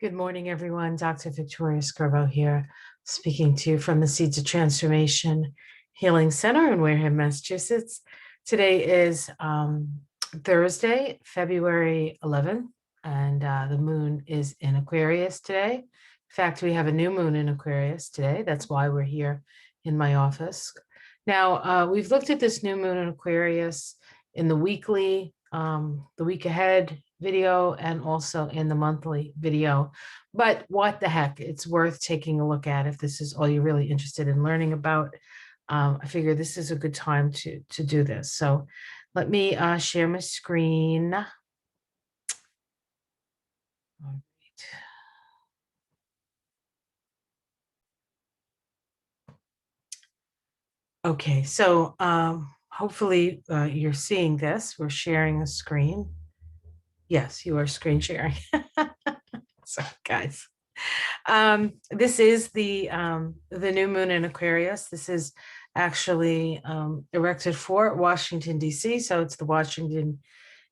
Good morning, everyone. Dr. Victoria Scurbo here, speaking to you from the Seeds of Transformation Healing Center in Wareham, Massachusetts. Today is Thursday, February 11th, and the moon is in Aquarius today. In fact, we have a new moon in Aquarius today. That's why we're here in my office. Now, we've looked at this new moon in Aquarius in the weekly, the week ahead video, and also in the monthly video. But what the heck, it's worth taking a look at if this is all you're really interested in learning about. I figure this is a good time to do this. So let me share my screen. All right. Okay, so hopefully you're seeing this. We're sharing a screen. Yes, you are screen sharing. So, guys, this is the new moon in Aquarius. This is actually erected for Washington, D.C. So it's the Washington.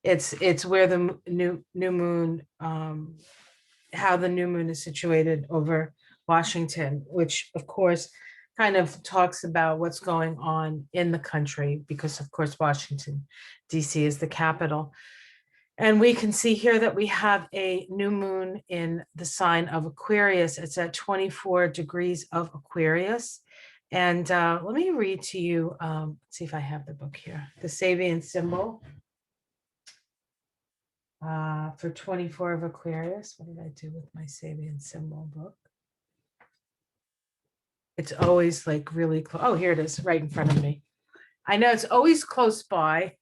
It's where the new moon, how the new moon is situated over Washington, which of course kind of talks about what's going on in the country, because of course Washington, D.C. is the capital. And we can see here that we have a new moon in the sign of Aquarius. It's at 24 degrees of Aquarius. And let me read to you, let's see if I have the book here, the Sabian symbol for 24 of Aquarius. What did I do with my Sabian symbol book? It's always like really close. Oh, here it is right in front of me. I know it's always close by,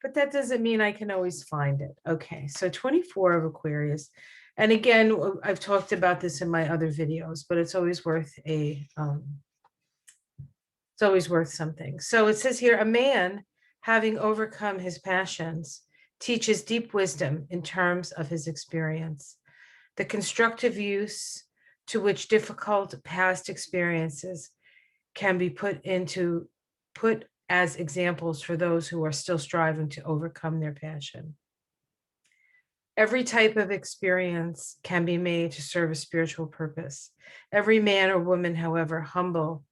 but that doesn't mean I can always find it. Okay, so 24 of Aquarius. And again, I've talked about this in my other videos, but it's always worth something. So it says here, a man having overcome his passions teaches deep wisdom in terms of his experience. The constructive use to which difficult past experiences can be put as examples for those who are still striving to overcome their passion. Every type of experience can be made to serve a spiritual purpose. Every man or woman, however humble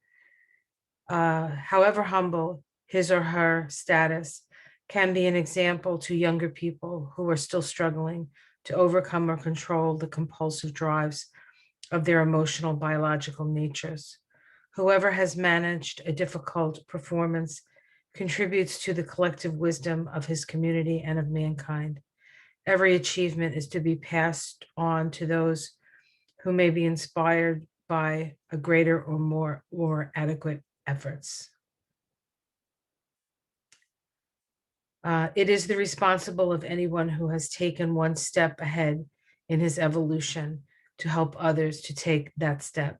his or her status, can be an example to younger people who are still struggling to overcome or control the compulsive drives of their emotional, biological natures. Whoever has managed a difficult performance contributes to the collective wisdom of his community and of mankind. Every achievement is to be passed on to those who may be inspired by a greater or more adequate efforts. It is the responsibility of anyone who has taken one step ahead in his evolution to help others to take that step.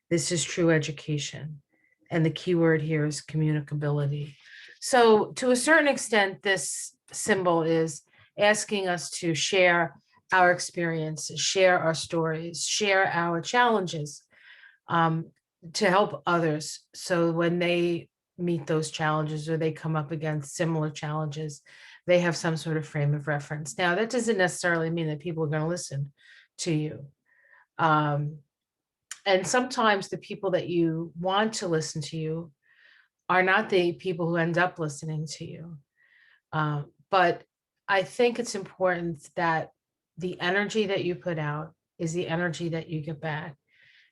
This is true education. And the key word here is communicability. So to a certain extent, this symbol is asking us to share our experiences, share our stories, share our challenges, to help others. So when they meet those challenges or they come up against similar challenges, they have some sort of frame of reference. Now, that doesn't necessarily mean that people are going to listen to you. And sometimes the people that you want to listen to you are not the people who end up listening to you. But I think it's important that the energy that you put out is the energy that you get back.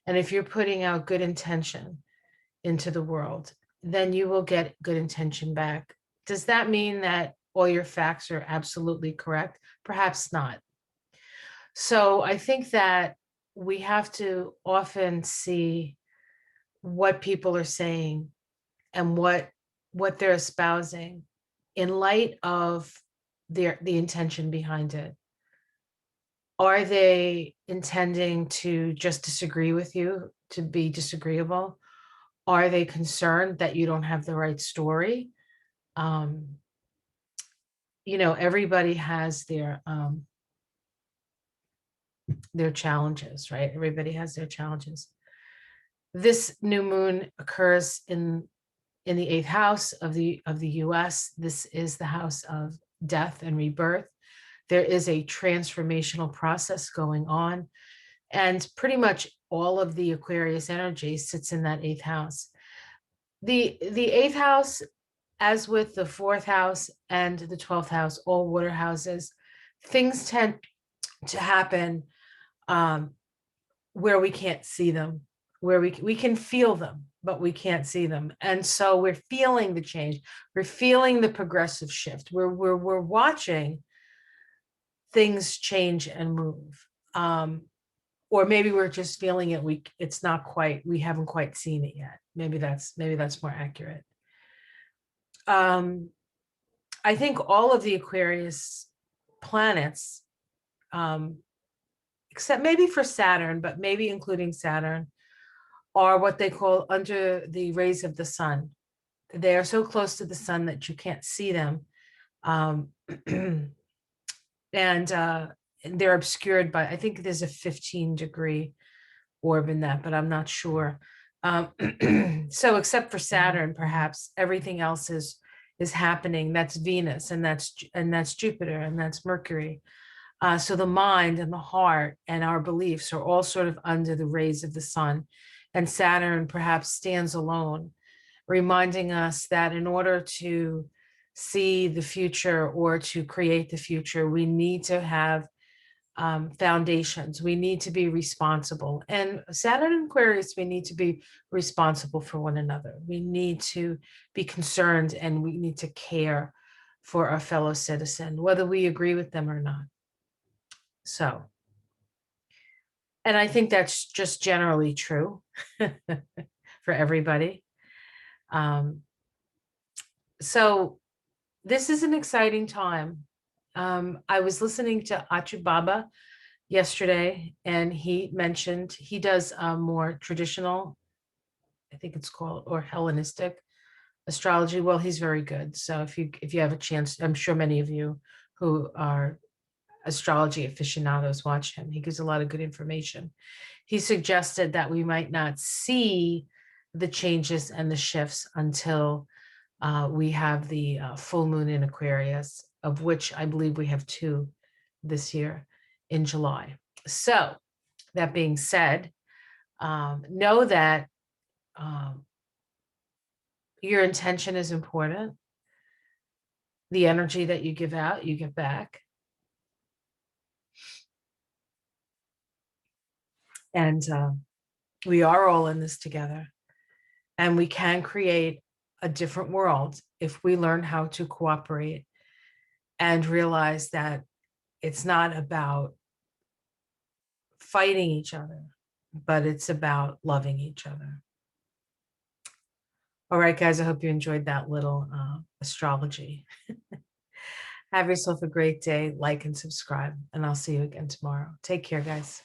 And if you're putting out good intention into the world, then you will get good intention back. Does that mean that all your facts are absolutely correct? Perhaps not. So I think that we have to often see what people are saying and what they're espousing in light of the intention behind it. Are they intending to just disagree with you, to be disagreeable? Are they concerned that you don't have the right story? Everybody has their challenges, right? Everybody has their challenges. This new moon occurs in the 8th house of the US. This is the house of death and rebirth. there is a transformational process going on. And pretty much all of the Aquarius energy sits in that eighth house. The eighth house, as with the fourth house and the 12th house, all water houses, things tend to happen where we can't see them, where we can feel them, but we can't see them. And so we're feeling the change. We're feeling the progressive shift. We're watching things change and move. Or maybe we're just feeling it. It's not quite, we haven't quite seen it yet. Maybe that's more accurate. I think all of the Aquarius planets, except maybe for Saturn, but maybe including Saturn, are what they call under the rays of the sun. They are so close to the sun that you can't see them. And they're obscured by, I think there's a 15-degree orb in that, but I'm not sure. So except for Saturn, perhaps everything else is happening. That's Venus, and that's Jupiter, and that's Mercury. So the mind and the heart and our beliefs are all sort of under the rays of the sun. And Saturn perhaps stands alone, reminding us that in order to see the future or to create the future, we need to have foundations. We need to be responsible. And Saturn and Aquarius, we need to be responsible for one another. We need to be concerned, and we need to care for our fellow citizen, whether we agree with them or not. So, and I think that's just generally true for everybody. So this is an exciting time. I was listening to Achu Baba yesterday, and he mentioned he does more traditional, I think it's called, or Hellenistic astrology. Well, he's very good. So if you have a chance, I'm sure many of you who are astrology aficionados watch him. He gives a lot of good information. He suggested that we might not see the changes and the shifts until we have the full moon in Aquarius, of which I believe we have 2 this year in July. So that being said, know that your intention is important. The energy that you give out, you get back. And we are all in this together. And we can create a different world if we learn how to cooperate and realize that it's not about fighting each other, but it's about loving each other. All right, guys, I hope you enjoyed that little astrology. Have yourself a great day, like and subscribe, and I'll see you again tomorrow. Take care, guys.